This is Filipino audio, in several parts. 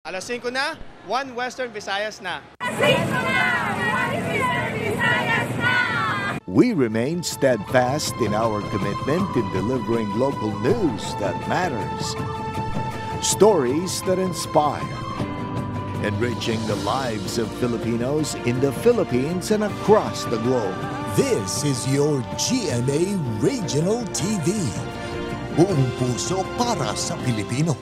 Alas 5 na, One Western Visayas na. We remain steadfast in our commitment in delivering local news that matters. Stories that inspire. Enriching the lives of Filipinos in the Philippines and across the globe. This is your GMA Regional TV. Buong puso para sa Pilipino.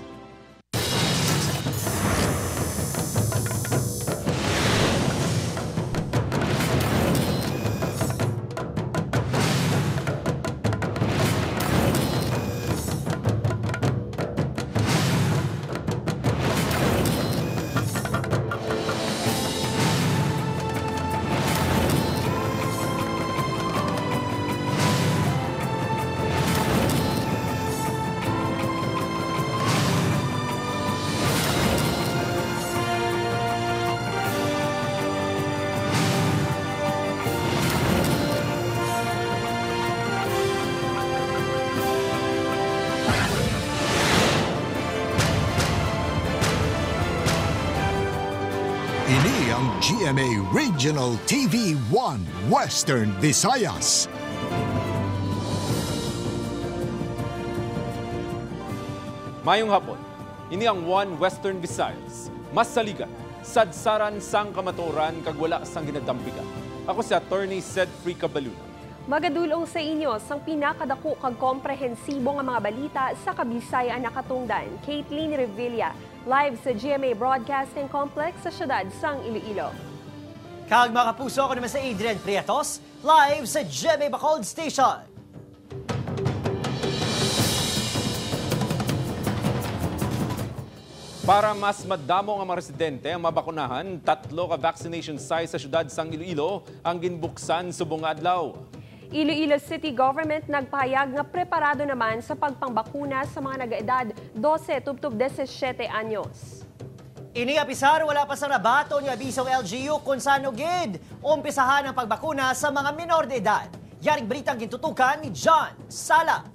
Ini ang GMA Regional TV 1 Western Visayas. Mayong hapon, ini ang One Western Visayas. Mas saligan, sadsaran sang kamaturan kag wala sang ginadampigan. Ako si Attorney Cedfrey Cabaluna. Magadulong sa inyo sang pinakadako kag komprehensibo nga mga balita sa Kabisayan nakatungdan. Caitlin Revilla, live sa GMA Broadcasting Complex sa siyudad sang Iloilo. Kag mga kapuso, ako naman sa Adrian Prietos, live sa GMA Bacolod Station. Para mas madamo nga mga residente ang mabakunahan, 3 ka vaccination sites sa siyudad sang Iloilo ang ginbuksan subong nga adlaw. Iloilo City Government nagpahayag nga preparado naman sa pagpangbakuna sa mga nag-edad 12 tubtub 17 anyos. Ini apisar, wala pa sa nabato ni abisong LGU kung saan ugid umpisahan ang pagbakuna sa mga minor de edad. Yaring balitang gintutukan ni John Sala.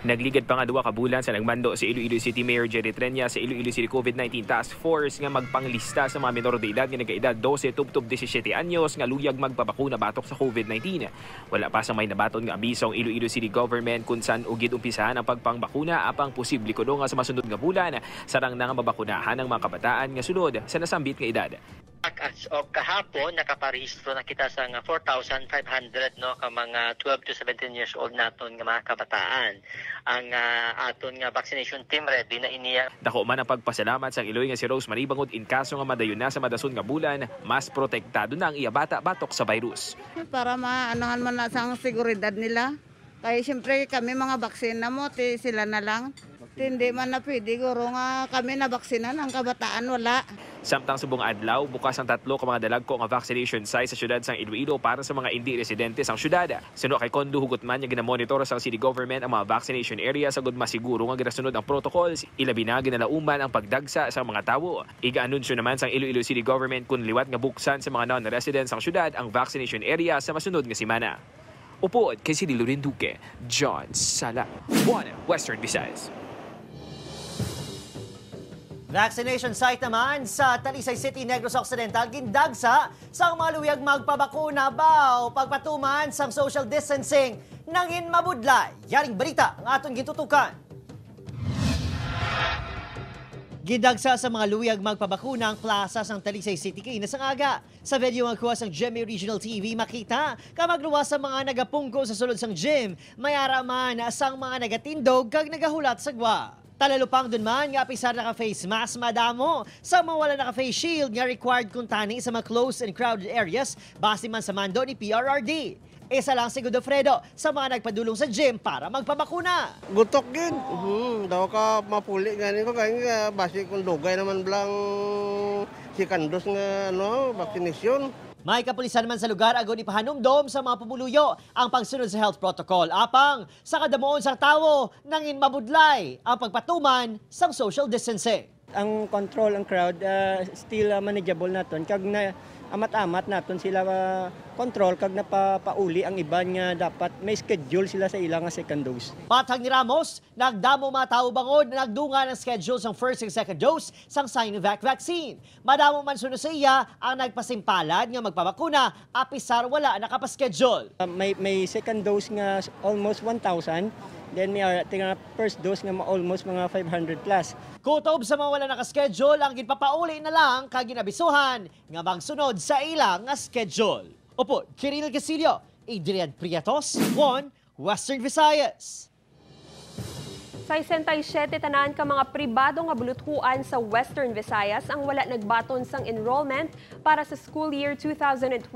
Nagligad pa nga 2 ka bulan sa nagmando si Iloilo City Mayor Jerry Trenya sa Iloilo City COVID-19 Task Force nga magpanglista sa mga minor de edad nga nagkaedad 12 tubtub 17 anyos nga luyag magpabakuna batok sa COVID-19. Wala pa sa may nabaton nga abisong Iloilo City Government kung saan ugid umpisahan ang pagpangbakuna apang posible kuno nga sa masunod nga bulan sarang na nga mabakunahan ang mga kabataan nga sulod sa nasambit nga edad. As of kahapon, nakaparehistro na kita sa 4,500 no, ka mga 12 to 17 years old naton nga mga kabataan. Ang aton nga vaccination team ready na iniya. Dako man ang pagpasalamat sa Iloy nga si Rose Marie Bangod in kaso nga madayon na sa madason nga bulan, mas protektado na ang iya bata batok sa virus. Para maanohan man na sa seguridad nila. Kaya siyempre kami mga baksin na mo, sila na lang. Hindi man na pwede, guro nga kami na baksinan, ang kabataan wala. Samtang subong adlaw, bukas ang 3 ka mga dalagko nga vaccination site sa syudad sang Iloilo para sa mga hindi residente sang syudad. Suno kay Kondo Hugutman nga ginamonitor sang city government ang mga vaccination area sa gud masiguro nga ginasunod ang protocols. Ilabi na ginalauman ang pagdagsa sa mga tawo. Iga-anunsyo naman sang Iloilo City Government kung liwat nga buksan sa mga non-residents sang syudad ang vaccination area sa masunod nga semana. Upood kay si Loren Duque, John Sala, One Western Visayas. Vaccination site naman sa Talisay City, Negros Occidental, gindagsa sa mga luyag magpabakuna baw pagpatuman sa social distancing nangin mabudlay. Yaring balita ang aton gintutukan. Gidagsa sa mga luyag magpabakuna ang plaza sang Talisay City kainas ang aga. Sa video ang kuha sang GMA Regional TV makita kamagluwas sa mga nagapungko sa sulod sang gym, may araman sang mga nagatindog kag nagahulat sa gwa. Talalupang dun man nga apisar naka-face mask madamo sa mga wala naka-face shield nga required kung tani sa mga closed and crowded areas base man sa mando ni PRRD. Isa lang si Godofredo sa mga nagpadulong sa gym para magpabakuna. Gutok gid. Daw ka mapuli gani ko kaya base kung dugay naman blang si kandos nga vaccination. May kapulisan naman sa lugar agon ipahanumdom sa mga pumuluyo ang pagsunod sa health protocol. Apang sa kadamuon sang tawo nangin mabudlay ang pagpatuman sang social distancing. Ang control ang crowd still manageable naton kag amat-amat naton sila control kag napapauli ang iban nga dapat may schedule sila sa ilang nga second dose. Matag ni Ramos, nagdamo mga tao bangod na nagdunga ng schedule sa first and second dose sang Sinovac vaccine. Madamo man suno sa iya ang nagpasimpalad nga magpabakuna, apisar wala nakapaschedule. May second dose nga almost 1,000. Then may first dose nga almost mga 500 plus. Kutob sa mga wala nakaschedule, ang ginpapauli na lang kag ginabisuhan nga magsunod sa ilang nga schedule. Opo, Kiril Casillo, Adrian Prietos, 1 Western Visayas. Sa 67 tanan ka mga pribado nga buluthuan sa Western Visayas ang wala nagbaton sang enrollment para sa school year 2021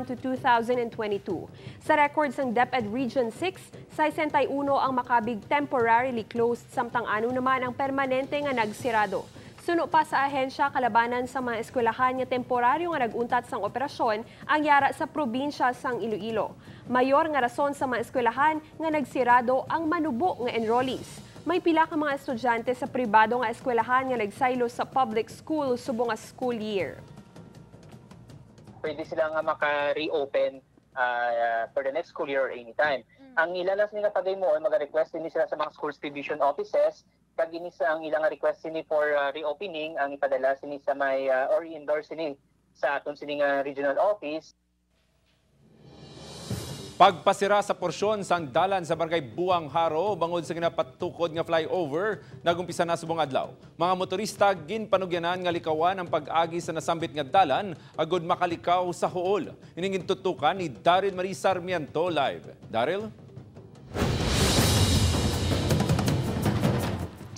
to 2022. Sa record sang DepEd Region 6, sa 61 ang makabig temporarily closed samtang ano naman ang permanente nga nagsirado. Suno pa sa ahensya kalabanan sa mga eskwelahan nga temporaryo nga naguntat sang operasyon ang yara sa probinsya sang Iloilo. Mayor nga rason sa mga eskwelahan nga nagsirado ang manubo nga enrollees. May pila ka mga estudyante sa pribado nga eskwelahan nga nagsaylo sa public school subong nga school year. Pwede sila nga maka-reopen for the next school year or anytime. Ang ilalas ni nga tagay mo ay mag-request din sila sa mga schools division offices. Pag inisa ang ilang request sini for reopening, ang ipadala sini sa may or i-endorse sini sa aton sini nga regional office. Pagpasira sa porsyon sang dalan sa barangay Buang Haro bangod sa ginapatukod nga flyover nagumpisa na subong adlaw. Mga motorista ginpanugyanan nga likawan ang pag-agi sa nasambit nga dalan agod makalikaw sa huol. Ining tutukan ni Daryl Marie Sarmiento live. Daryl?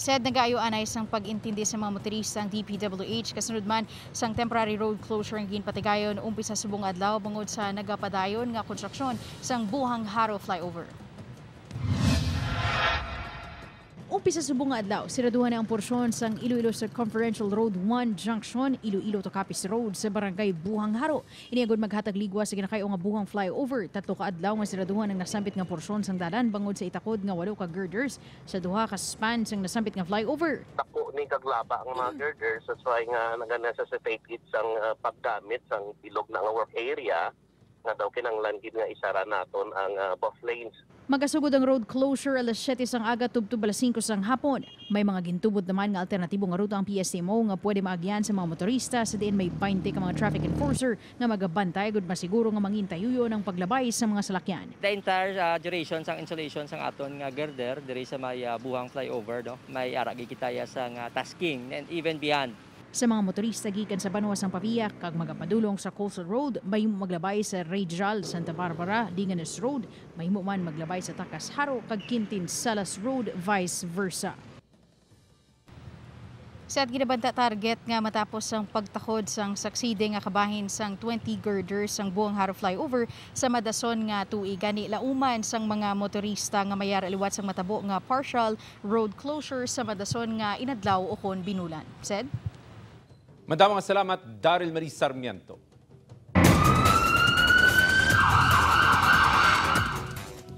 Said nagaayoan ay isang pag-intindi sa mga motorista ang DPWH kasunod man sang temporary road closure ang ginpatigayon umpisa subong adlaw bangod sa nagapadayon nga konstruksyon sang Buang Haro flyover. Umpisa subong nga adlaw, siraduhan na ang porsyon sang Iloilo Circumferential Road 1 Junction, Iloilo to Capiz Road sa barangay Buang Haro. Iniagod maghatag ligwa sa ginakayo nga buhang flyover. Tatlo ka adlaw nga siraduhan ang nasambit nga porsyon sang dalan bangod sa itakod nga 8 ka girders sa duha ka span sang nasambit nga flyover. Tako ni kaglaba ang mga girders so nga naga-necessitate it sang paggamit sang ilog na nga work area nga daw kinanglan gid nga isara naton ang both lanes. Magasugod ang road closure alas 7 sang aga tubtub alas 5 sang hapon. May mga gintubod naman nga alternatibo nga ruta ang PSTMO nga pwede maagyan sa mga motorista sa diin may 20 ka mga traffic enforcer nga magabantay gud masiguro nga mangintayuyo ng paglabay sa mga salakyan. The entire duration sang installation sang aton nga girder diri sa may buhang flyover no. May ara gikitaya sang tasking and even beyond. Sa mga motorista gikan sa Banwa sang Papiak kag magapadulong sa Coastal Road, mahimo maglabay sa Radial Santa Barbara, Dinganes Road, mahimo man maglabay sa Takas Haro kag Quintin Salas Road, vice versa. Sa ginabanta target nga matapos ang pagtakod sang sakside nga kabahin sang 20 girders sang Buang Haro flyover sa madason nga tuig gani lauman sang mga motorista nga mayar aliwat sang matabo nga partial road closure sa madason nga inadlaw ukon binulan. Said Madamang salamat, Daryl Marie Sarmiento.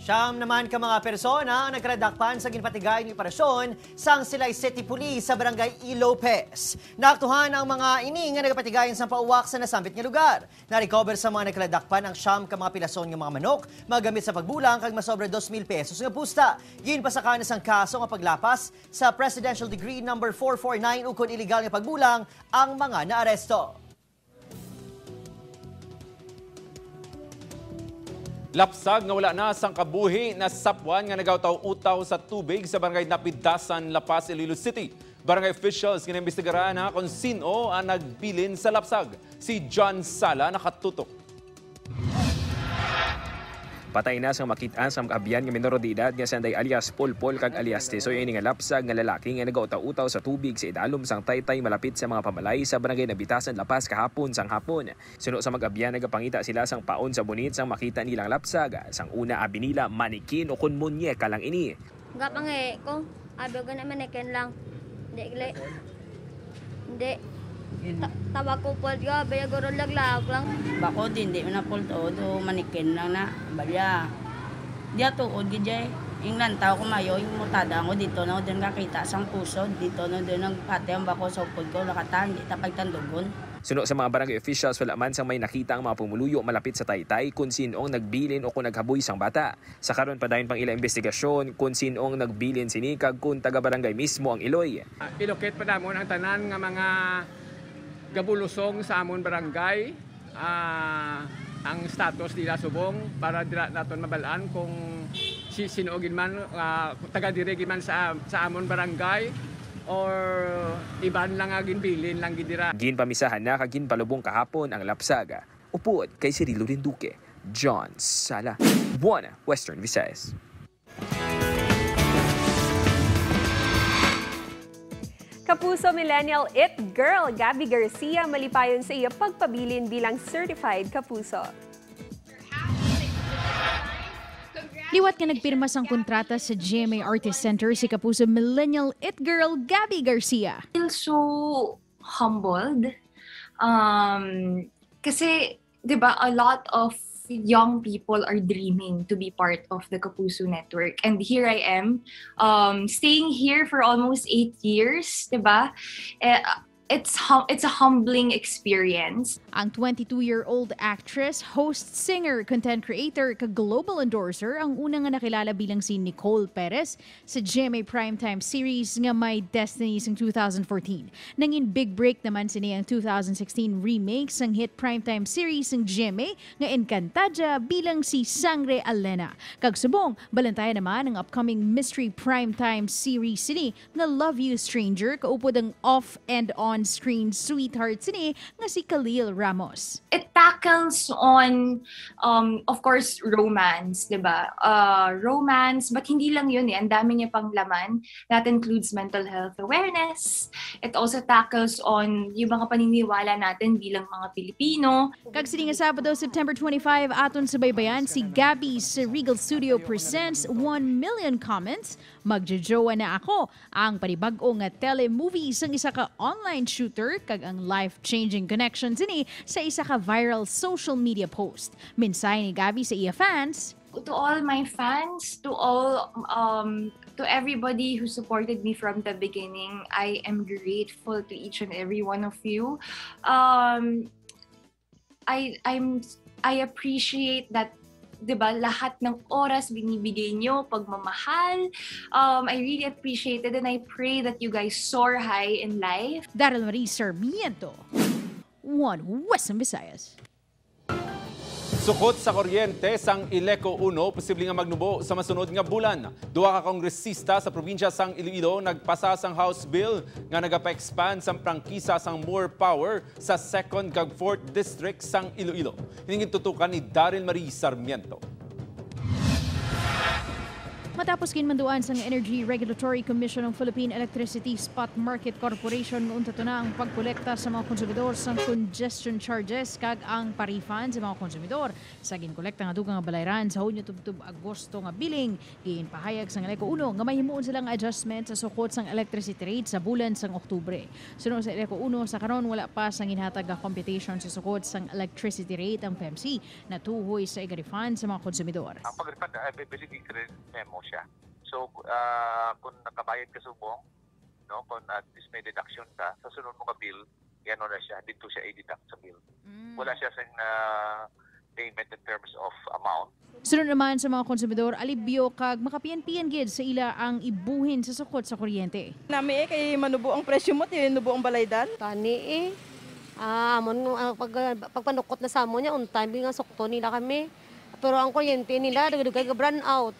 Siyam naman ka mga persona ang nagkradakpan sa ginpatigay ng operasyon sang Silay City Police sa barangay Ilopez. Naaktuhan ang mga ini nga nagpatigayan sa pauwak sa nasambit nga lugar. Na-recover sa mga nagkradakpan ang siyam ka mga pilason nga mga manok, magamit sa pagbulang kag masobra 2,000 pesos nga pusta. Ginpasakanas ang kaso nga paglapas sa Presidential Decree No. 449 ukon illegal nga pagbulang ang mga naaresto. Lapsag nga wala na sang kabuhi na sapwan nga nagawtaw-utaw sa tubig sa barangay Napidasan, La Paz, Iloilo City. Barangay officials ginaimbestigaran na kung sino ang nagbilin sa lapsag. Si John Sala nakatutok. Patay na sang makitaan sa mag-abyan nga minoro de edad nga sanday alias Polpol kag alias Tisoy ini nga lapsag nga lalaki nga nagautaw-utaw sa tubig sa idalom sang Taytay malapit sa mga pabalay sa barangay Nabitasan, La Paz kahapon sang hapon. Suno sa mag-abyan nagapangita sila sang paon sa bunit sang makita nilang lapsag. Sang una abi nila manikin o kun munyeka lang ini. Gapange ko abi ko na manikin lang. Hindi. Tawa ko po ka, baya guro laglag lang. Bako din, di na po to, manikin lang na, baya. Diya to, o gijay. Yung lantaw ko mayo, yung mutada ko dito na din kakita sang puso, dito na din nagpati ang bako sa upod ko, nakatang, di tapag tandugon. Suno sa mga barangay officials, wala man sang may nakita ang mga pumuluyo malapit sa Taytay kung sinong nagbilin o kung naghaboy sang bata. Sa karon pa dayon pang ila investigasyon kung sinong nagbilin sinikag kung taga-barangay mismo ang iloy. Ilocate pa namon ang tanan nga mga gabulusong sa amon barangay. Ang status nila subong para dira naton mabalaan kung sinuogin man, taga-dirigin man sa amon barangay or iban lang agin bilin lang gidira. Ginpamisahan na kagin palubong kahapon ang lapsaga. Upod kay Cirilo Rinduque, John Sala, Buona, Western Visayas. Kapuso Millennial It Girl Gabby Garcia malipayon sa iya pagpabilin bilang certified kapuso. Liwat nga nagpirma sang kontrata sa GMA Artist Center si Kapuso Millennial It Girl Gabby Garcia. I feel so humbled. Kasi, di ba, a lot of young people are dreaming to be part of the Kapuso Network. And here I am, staying here for almost 8 years, di ba? It's a humbling experience. Ang 22-year-old actress, host, singer, content creator, ka-global endorser ang unang nga nakilala bilang si Nicole Perez sa GMA Primetime series nga My Destiny sa 2014. Nangin big break naman sini ang 2016 remake sang hit primetime series ng GMA nga Encantadia bilang si Sangre Alena. Kagsubong, balantayan naman ang upcoming mystery primetime series sini nga Love You Stranger kaupod ang off and on-screen sweetheart sini nga si Khalil Ramos. It tackles on, of course, romance, di ba? Romance, but hindi lang yun eh. Ang dami niya pang laman. That includes mental health awareness. It also tackles on yung mga paniniwala natin bilang mga Pilipino. Kagsini nga Sabado, September 25, aton sa baybayan, si Gabby sa Regal Studio presents 1 Million Comments. Magjojowa na ako ang panibag-o nga telemovie sang isa ka online shooter kag ang life-changing connections ini sa isa ka viral social media post. Mensahe ni Gabby sa iya fans, to all my fans, to everybody who supported me from the beginning, I am grateful to each and every one of you. I appreciate that, diba, lahat ng oras binibigay nyo, pagmamahal. I really appreciate it and I pray that you guys soar high in life. Daryl Marie Sarmiento, One Western Visayas. Sukot sa kuryente sang Ileco 1, posible nga magnubo sa masunod nga bulan. Duha ka kongresista sa probinsya sang Iloilo nagpasa sang House Bill nga nagapa-expand sang prangkisa sang More Power sa 2nd kag 4th District sang Iloilo. Hiningin tutukan ni Daryl Marie Sarmiento. Matapos kinmanduan sa Energy Regulatory Commission ng Philippine Electricity Spot Market Corporation nga unta na ang pagkolekta sa mga konsumidor sa congestion charges kag ang parifan sa mga konsumidor sa ginkolekta nga dugang nga balayran sa Hunyo tubtub Agosto nga biling ginpahayag sa Ileco 1 nga mahimuon silang adjustment sa sukot sang electricity rate sa bulan sang Oktubre. Sunod sa Ileco 1 sa karon wala pa sang ginhatag nga computation sa sukot sang electricity rate ang PEMC na tuhoy sa i-refund sa mga konsumidor. Ang pag-refund ay bibili credit memo siya. So, kung nakabayad ka subong, no, kung may deduction ka, sa sunod mo ka bill, yan na siya, dito siya i-deduct sa bill. Wala siya sa payment in terms of amount. Sunod naman sa mga konsumidor, alibyo kag makapian-pian gid sa ila ang ibuhin sa sukot sa kuryente. Nami kay manubo ang presyo mo, tinubo ang balaydan. Tani pagpanukot na sa amo niya, on time nga sukto nila kami. Pero ang kuryente nila, dagdag brand out.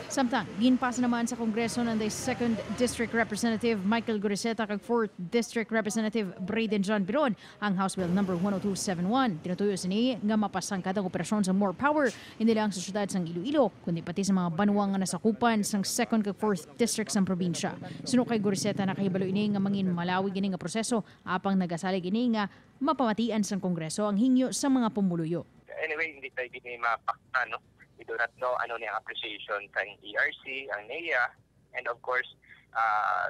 Samtang, ginpasa naman sa Kongreso ng the 2nd District Representative Michael Guriseta kag 4th District Representative Braden John Biron ang House Bill No. 10271. Tinutuyo sini nga mapasangkad ang operasyon sa More Power hindi lang sa syudad sang Iloilo kundi pati sa mga banwang nga nasakupan sang 2nd kag 4th District sang probinsya. Suno kay Guriseta nakahibalo ini nga mangin malawi gini nga proseso apang nagasalig ini nga mapamatian sang Kongreso ang hingyo sa mga pumuluyo. Anyway, hindi tayo din mapakta, no? We do not know ano niyang appreciation sa ERC, ang NEA, and of course,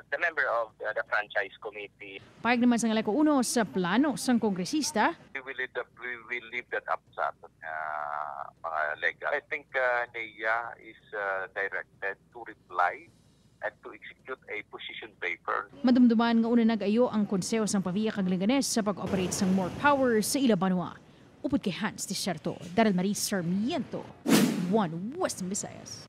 the member of the franchise committee. Payag naman sa Ngalaco Uno sa plano sang kongresista. We will leave that up sa aton mga legal. I think NEA is directed to reply and to execute a position paper. Madumduman nga una nag-ayo ang konseho sang Pavia kag Leganes sa pag-operate sang more power sa Ila Banua. Upod kay Hans Desierto, Daryl Marie Sarmiento, One Western Visayas.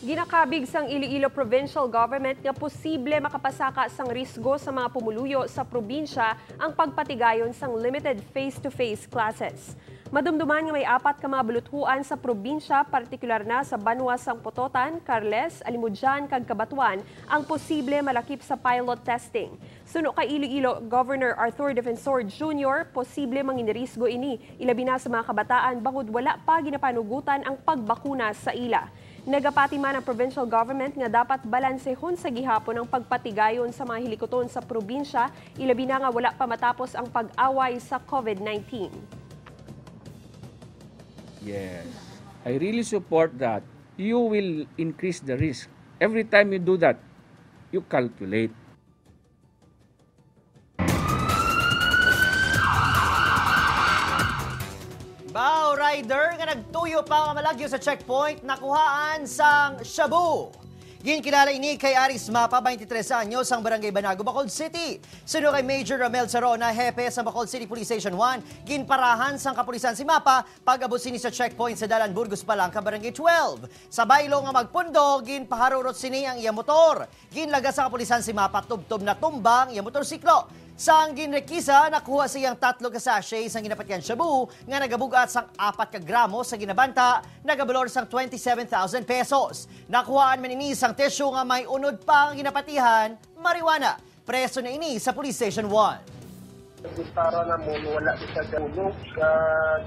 Ginakabig sang Iloilo Provincial Government nga posible makapasaka sang risgo sa mga pumuluyo sa probinsya ang pagpatigayon sang limited face-to-face classes. Madumduman nga may 4 ka mga baluthuan sa probinsya, partikular na sa Banua sang Pototan, Carles, Alimudjan kag Cabatuan ang posible malakip sa pilot testing. Suno kay Iloilo Governor Arthur Defensor Jr., posible manginirisgo ini ilabi na sa mga kabataan bangod wala pa ginapanugutan ang pagbakuna sa ila. Nagapati man ang provincial government nga dapat balansehon sa gihapon ang pagpatigayon sa mga hilikoton sa probinsya, ilabi na nga wala pa matapos ang pag-away sa COVID-19. Yes, I really support that. You will increase the risk. Every time you do that, you calculate. Bao rider nga nagtuyo pa nga malagyo sa checkpoint nakuhaan sang shabu. Ginkilala ini kay Aris Mapa, 23 anyos, ang Barangay Banago, Bacolod City. Suno kay Major Ramel Sarona, hepe sa Bacolod City Police Station 1, ginparahan sang kapulisan si Mapa pag-abot sini sa checkpoint sa Dalan Burgos Palangka, Barangay 12. Sa baylo nga magpundo, ginpaharurot sini ang iya motor. Ginlaga sa kapulisan si Mapa, tubtob na tumbang iya motorsiklo. Sang ginrekisa, nakuha siyang 3 ka sachet sang ginapatyan shabu nga nagabugat sang 4 ka gramo sa ginabanta, nagabalor sang 27,000 pesos. Nakuhaan man ini sang tesyo nga may unod pa ang ginapatihan, marijuana. Preso na ini sa Police Station 1. Para na mo, wala siya sa ulo, sa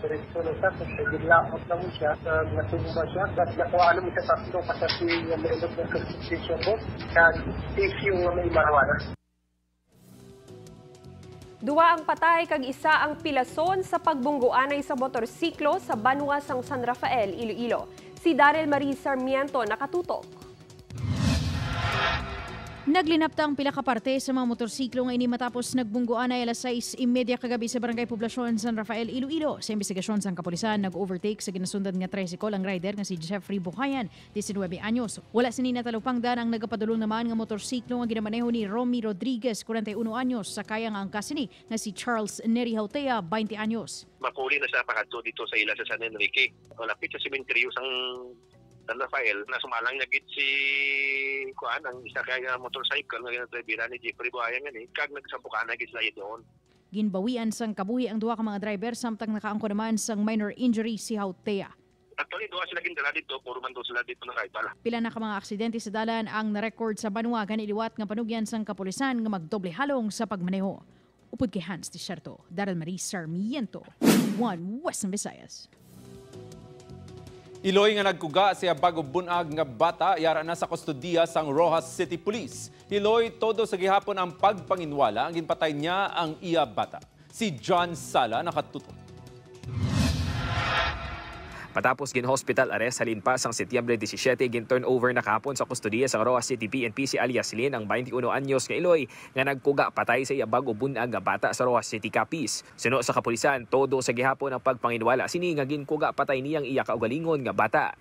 direksyon na siya, sa gilakot na mo siya, natumba siya, at nakuhaan mo siya 3 kasasi nga may unod ng station mo, at tesyo nga may marijuana. 2 ang patay kag isa ang pilason sa pagbungguanay sa motorsiklo sa Banua sang San Rafael, Iloilo. Si Daryl Marie Sarmiento nakatutok. Naglinapta ang pila ka parte sa mga motorsiklo nga ini matapos nagbungguanay alas 6:30 kagabi sa Barangay Poblasyon San Rafael, Iloilo. Sa investigasyon sang kapulisan, nag-overtake sa ginasundan nga tricycle ang rider nga si Jeffrey Buhayan, 19 anyos. Wala sini natalupangdan ang nagapadulong naman nga motorsiklo nga ginamaneho ni Romy Rodriguez, 41 anyos, sakay ang angkas ni nga si Charles Neri Hautea, 20 anyos. Makuli na siya pakadto dito sa ila sa San Enrique. Lapit sa sementeryo sang San Rafael na sumalang nagit si kuan ang isa kaya motorcycle nga ginadribera ni Jeffrey Buhayan ngani kag nagsampukan na gid sila doon. Ginbawian sang kabuhi ang 2 ka mga driver samtang nakaangko naman sang minor injury si Hautea. Actually, 2 sila gindala dito, puro man sila dito ng rival. Pila na ka mga aksidente sa dalan ang narecord sa Banua gani liwat nga panugyan sang kapulisan nga magdoble halong sa pagmaneho. Upod kay Hans Desierto, Daryl Marie Sarmiento, One Western Visayas. Iloy nga nagkuga siya bago bunag nga bata yara na sa kustodiya sang Rojas City Police. Iloy todo sa gihapon ang pagpanginwala ang ginpatay niya ang iya bata. Si John Sala nakatutok. Matapos gin-hospital arrest halin pa sang Setyembre 17 gin-turnover na kahapon sa kustodiya sa Rojas City PNP si alias Lin ang 21 anyos nga Iloy nga nagkuga patay sa iya bago bunag nga bata sa Rojas City Capiz. Suno sa kapulisan, todo sa gihapon ang pagpanginwala sini nga ginkuga patay niyang iya kaugalingon nga bata.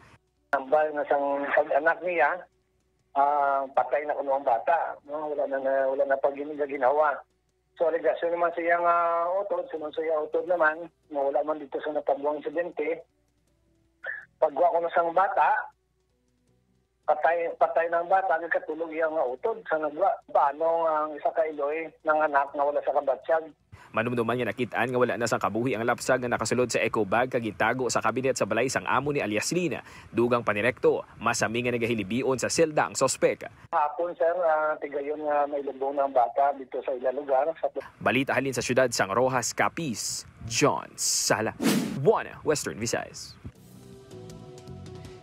Tambal nga sang pag-anak niya, patay na kuno ang bata. Wala na ginawa. So alegasyon naman siya nga utod, sunod siya utod naman, wala man dito sa natabwang insidente. Pagwa ko na sang bata, patay ng bata, nagkatulog iyang utod sa nagwa. Paano ang isa ka Iloy ng anak na wala sa kabatsyag? Manumduman nga nakitaan nga wala na sang kabuhi ang lapsag nga nakasulod sa eco bag kag gitago sa kabinet sa balay sang amo ni alias Lina. Dugang panirekto, masami nga nagahilibion sa selda ang sospek. Hapon sir, tigayon nga may lubong ng bata dito sa ilang lugar. Balita halin sa syudad sang Rojas, Capiz, John Sala, One Western Visayas.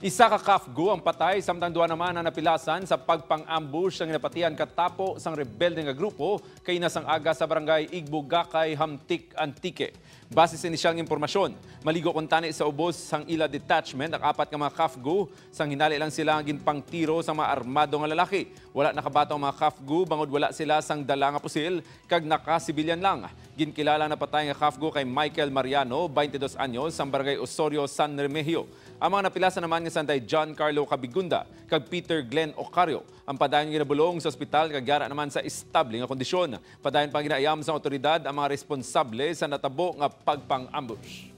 Isa ka kafgu ang patay samtang 2 naman na napilasan sa pagpang-ambush ang napatian katapo sang rebelde nga grupo kay nasang aga sa barangay Igbugakay, Hamtik, Antique. Base sa inisyang impormasyon, maligo kung tani sa ubos sang ila detachment ang 4 ka mga KAFGU sang hinali lang sila ang ginpang tiro sa mga armado nga lalaki. Wala nakabato ang mga KAFGU bangod wala sila sang dala nga pusil kag nakasibilyan lang. Ginkilala na patay nga KAFGU kay Michael Mariano, 22 anyos, sa barangay Osorio, San Remigio. Ang mga napilasa naman nga sanday John Carlo Cabigunda kag Peter Glenn Ocario. Ang padayon ginabulong sa ospital kag yara naman sa estable nga kondisyon. Padayon pang ginaayam sa otoridad ang mga responsable sa natabo nga pagpang-ambush.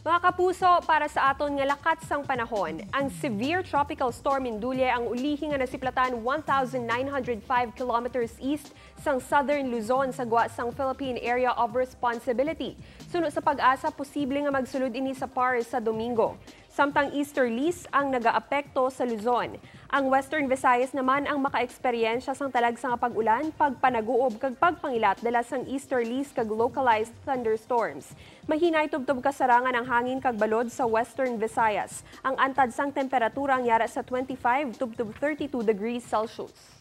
Mga kapuso, para sa aton nga lakat sang panahon, ang severe tropical storm Indulye ang ulihi nga nasiplatan 1,905 kilometers east sang southern Luzon sa gwa sang Philippine Area of Responsibility. Suno sa pag-asa, posible nga magsulod ini sa PAR sa Domingo. Samtang easterlies ang nagaapekto sa Luzon. Ang Western Visayas naman ang maka-eksperyensya sang talag sa pag-ulan, pagpanaguob kag pagpangilat dala sang easterlies kag localized thunderstorms. Mahinay tubtob kasarangan ang hangin kag balod sa Western Visayas. Ang antad sang temperatura ang yara sa 25 tubtob 32 degrees Celsius.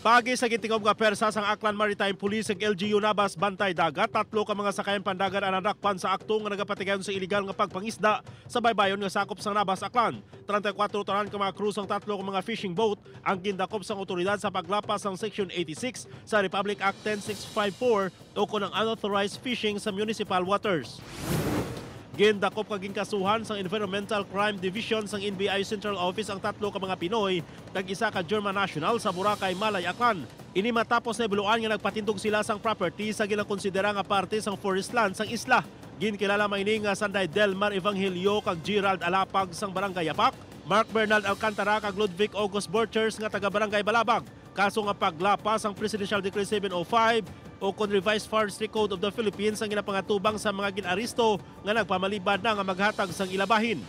Pagi sa gitingog nga persa sang Aklan Maritime Police ug LGU Nabas Bantay Dagat, 3 ka mga sakayan pandagat ang nadakpan sa akto nga nagapatigayon sa iligal nga pagpangisda sa baybayon nga sakop sang Nabas Aklan. 34 tanan ka mga crew sang 3 ka mga fishing boat ang gindakop sang otoridad sa paglapas sang Section 86 sa Republic Act 10654 o kunang unauthorized fishing sa municipal waters. Gindakop kag ginkasuhan sang Environmental Crime Division sang NBI Central Office ang 3 ka mga Pinoy kag 1 ka German national sa Boracay, Malay, Aklan. Ini matapos na ibuluan nga nagpatindog sila sang property sa ginakonsidera nga parte sang forest land sang isla. Ginkilala maini nga sanday Delmar Evangelio kag Gerald Alapag sang Barangay Yapak, Mark Bernard Alcantara kag Ludwig August Borchers nga taga Barangay Balabag. Kaso nga paglapas ang Presidential Decree 705 o kon Revised Forestry Code of the Philippines ang ginapangatubang sa mga ginaristo nga nagpamalibad na nga maghatag sang ilabahin.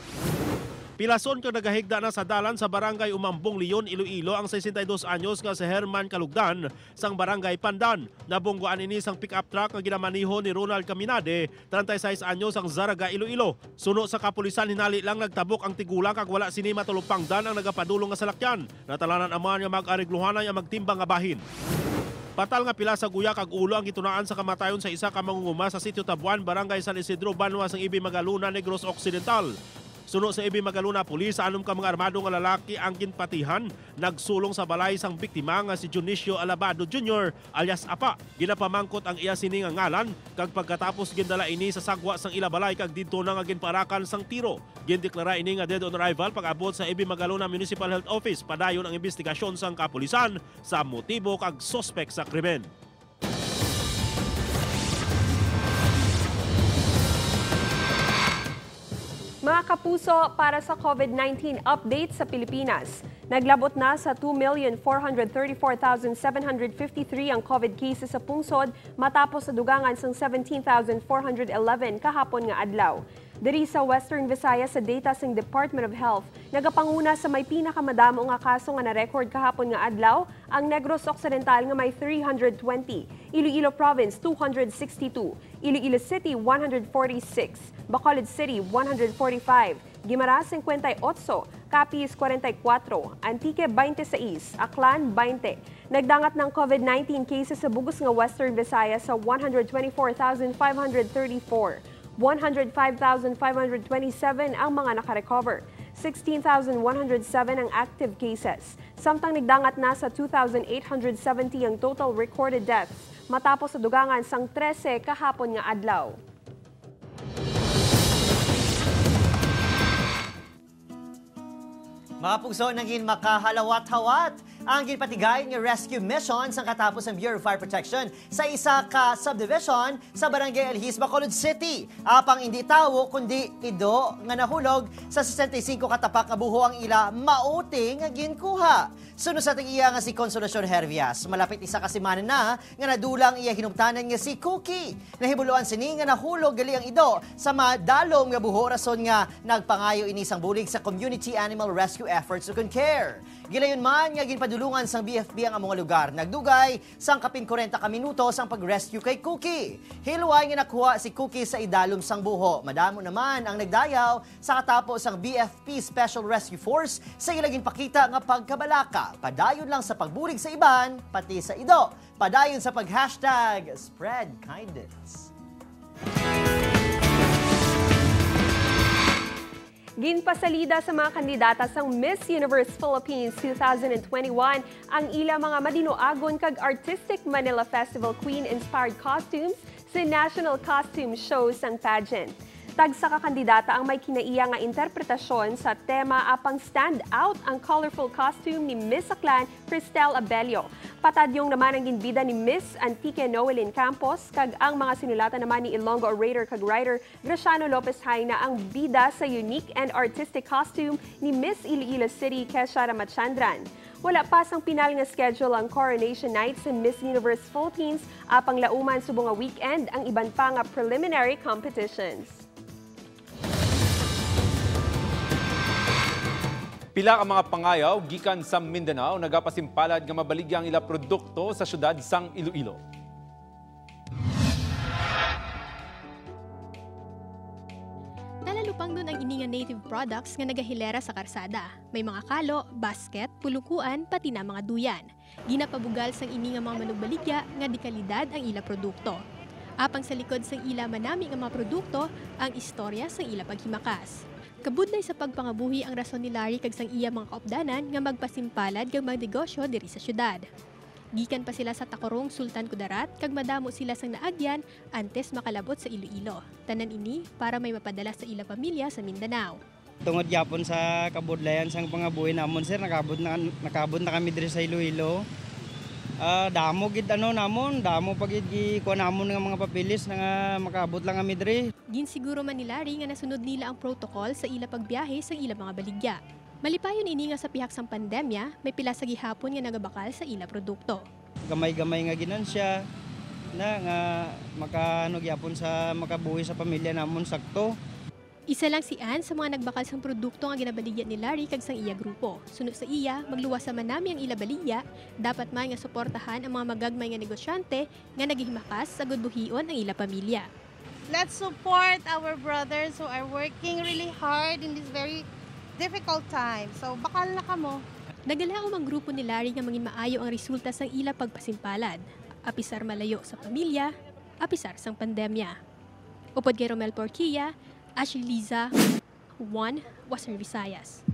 Pilason kang nagahigda na sa dalan sa Barangay Umambong Leon, Iloilo ang 62 anyos nga si Herman Kalugdan sang Barangay Pandan. Nabungguan ini sang pick-up truck nga ginamaniho ni Ronald Caminade, 36 anyos ang Zaraga, Iloilo. Suno sa kapulisan hinali lang nagtabok ang tigulang kag wala sini matulupangdan ang nagapadulong nga salakyan. Natalanan aman nga mag-arigluhanay ang magtimbang nga bahin. Patal nga pila sa guya kag ulo ang gitunaan sa kamatayon sa isa ka mangunguma sa Sitio Tabuan, Barangay San Isidro, Banwa sang Ibi Magaluna, Negros Occidental. Suno sa Ibi Magaluna Police, 6 ka mga armado nga lalaki ang ginpatihan, nagsulong sa balay sang biktima nga si Junicio Alabado Jr. alias Apa. Ginapamangkot ang iya sini nga ngalan kag pagkatapos gindala ini sa sagwa sang ila balay kag didto na nga ginparakan sang tiro. Gindeklara ini nga dead on arrival pag-abot sa Ibi Magaluna Municipal Health Office. Padayon ang investigasyon sang kapulisan sa motibo kag sospek sa krimen. Mga kapuso, para sa COVID-19 update sa Pilipinas, naglabot na sa 2,434,753 ang COVID cases sa pungsod matapos sa dugangan sang 17,411 kahapon nga adlaw. Diri sa Western Visayas sa data sang Department of Health, nagapanguna sa may pinakamadamo nga kaso nga na-record kahapon nga adlaw, ang Negros Occidental nga may 320, Iloilo Province 262, Iloilo City 146, Bacolod City 145, Guimaras 58, Capiz 44, Antique 26, Aklan 20. Nagdangat ng COVID-19 cases sa bugos nga Western Visayas sa 124,534. 105,527 ang mga nakarecover. 16,107 ang active cases. Samtang nagdangat na sa 2,870 ang total recorded deaths matapos sa dugangan sang 13 kahapon nga adlaw. Mga pugso naging makahalawat-hawat ang ginpatigay nga rescue mission sa katapos ng Bureau of Fire Protection sa isa ka subdivision sa Barangay Alhis, Bacolod City. Apang hindi tawo kundi ido nga nahulog sa 65 katapak nga buho ang ila mauting nga ginkuha. Sunod sa iya nga si Consolacion Hervias, malapit isa ka semana na nga nadulang iya hinumtanan nga si Cookie. Nahibuluan sini nga nahulog gali ang ido sa madalom nga buho rason nga nagpangayo inisang bulig sa community animal rescue efforts ug care. Gilayon man nga ginpadulungan sang BFP ang mga lugar. Nagdugay sang kapin 40 ka minutos ang pag-rescue kay Cookie. Hilway nga nakuha si Cookie sa idalom sang buho. Madamo naman ang nagdayaw sa katapos ang BFP Special Rescue Force sa ilaging pakita nga pagkabalaka. Padayon lang sa pagbulig sa iban, pati sa ido. Padayon sa pag-hashtag spread kindness. Ginpasalida sa mga kandidata sang Miss Universe Philippines 2021 ang ila mga madinuagon kag Artistic Manila Festival Queen-inspired costumes sa National Costume Show sang pageant. Tagsa ka kandidata ang may kinaiya nga interpretasyon sa tema apang stand out ang colorful costume ni Miss Aklan Cristel Abello. Patadyong naman ang ginbida ni Miss Antique Noelyn Campos kag ang mga sinulatan naman ni Ilonggo orator kag writer Graciano Lopez Haina ang bida sa unique and artistic costume ni Miss Iloilo City Kesha Ramachandran. Wala pa sang pinal nga schedule ang Coronation Night sa Miss Universe Philippines apang lauman subong nga weekend ang iban pa nga preliminary competitions. Pila ka mga pangayaw gikan sa Mindanao nagapasimpalad nga mabaligya ang ila produkto sa syudad sang Iloilo. Nalalupang nun ang ininga native products nga nagahilera sa karsada. May mga kalo, basket, pulukuan, pati na mga duyan. Ginapabugal sang ininga mga manugbaligya nga di kalidad ang ila produkto. Apang sa likod sang ila manami nga mga produkto ang istorya sang ila paghimakas. Kabudlay sa pagpangabuhi ang rason ni Larry kag sang iya mga kaupdanan nga magpasimpalad kag magnegosyo diri sa syudad. Gikan pa sila sa Tacorong, Sultan Kudarat kag madamo sila sang naagyan antes makalabot sa Iloilo. Tanan ini para may mapadala sa ila pamilya sa Mindanao. Tungod yapon sa kabudlayan sang pangabuhi namon sir, nakabot na kami diri sa Iloilo. Damo gid namon, damo pagid kuha namon nga mga papilis nga makaabot lang kami diri. Ginsiguro man ni Larry nga nasunod nila ang protocol sa ila pagbiyahe sa ila mga baligya. Malipayon ini nga sa pihak sang pandemya, may pila sa gihapon nga nagabakal sa ila produkto. Gamay-gamay nga ginansya na nga makaano gyapon sa makabuhi sa pamilya namon sakto. Isa lang si Ann sa mga nagbakal sang produkto nga ginabaligya ni Larry kag sang iya grupo. Sunod sa iya, magluwas sa manami ang ila baligya, dapat man nga suportahan ang mga magagmay nga negosyante nga nagihimakas sa gudbuhion ang ila pamilya. Let's support our brothers who are working really hard in this very difficult time. So bakal na kamo. Nagalaom ang grupo ni Larry nga mangin maayo ang resulta sang ila pagpasimpalad. Apisar malayo sa pamilya, apisar sang pandemya. Upod kay Romel Porquilla, Ashley Liza, 1 Western Visayas.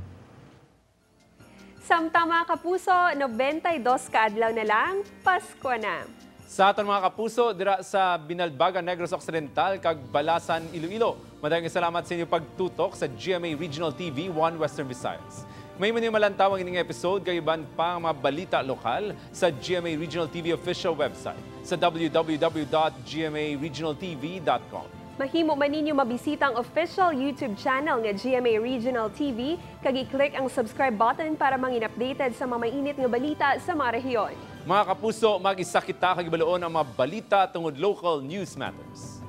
Samtama kapuso, 92 kaadlaw na lang, Pasko na. Sa aton mga kapuso, dira sa Binalbagan, Negros Occidental, kag Balasan, Iloilo. Madayong salamat sa inyong pagtutok sa GMA Regional TV 1 Western Visayas. May manimалantawang ining episode kayiban pa ang mga balita lokal sa GMA Regional TV official website sa www.gmaregionaltv.com. Mahimo man ninyo mabisita ang official YouTube channel nga GMA Regional TV kag i-click ang subscribe button para mangin updated sa mga mainit nga balita sa mga rehiyon. Mga kapuso, mag-isa kita kag ibaloon ang mga balita tungod local news matters.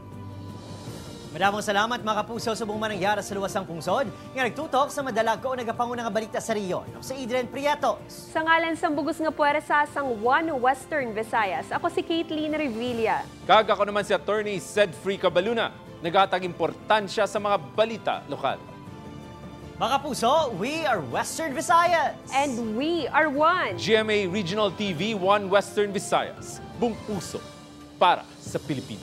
Maraming salamat mga kapuso sa buong manangyara sa luwasang pungsod nga nagtutok sa madalag ko o nagapangunang balita sa riyon. Ako si Adrian Prieto. Sa ngalan sang bugos nga puwersa sang 1 Western Visayas, ako si Caitlin Revilla. Kag ako naman si Attorney Cedfrey Cabaluna, naghatag importansya sa mga balita lokal. Mga kapuso, we are Western Visayas. And we are one. GMA Regional TV 1 Western Visayas. Buong puso para sa Pilipino.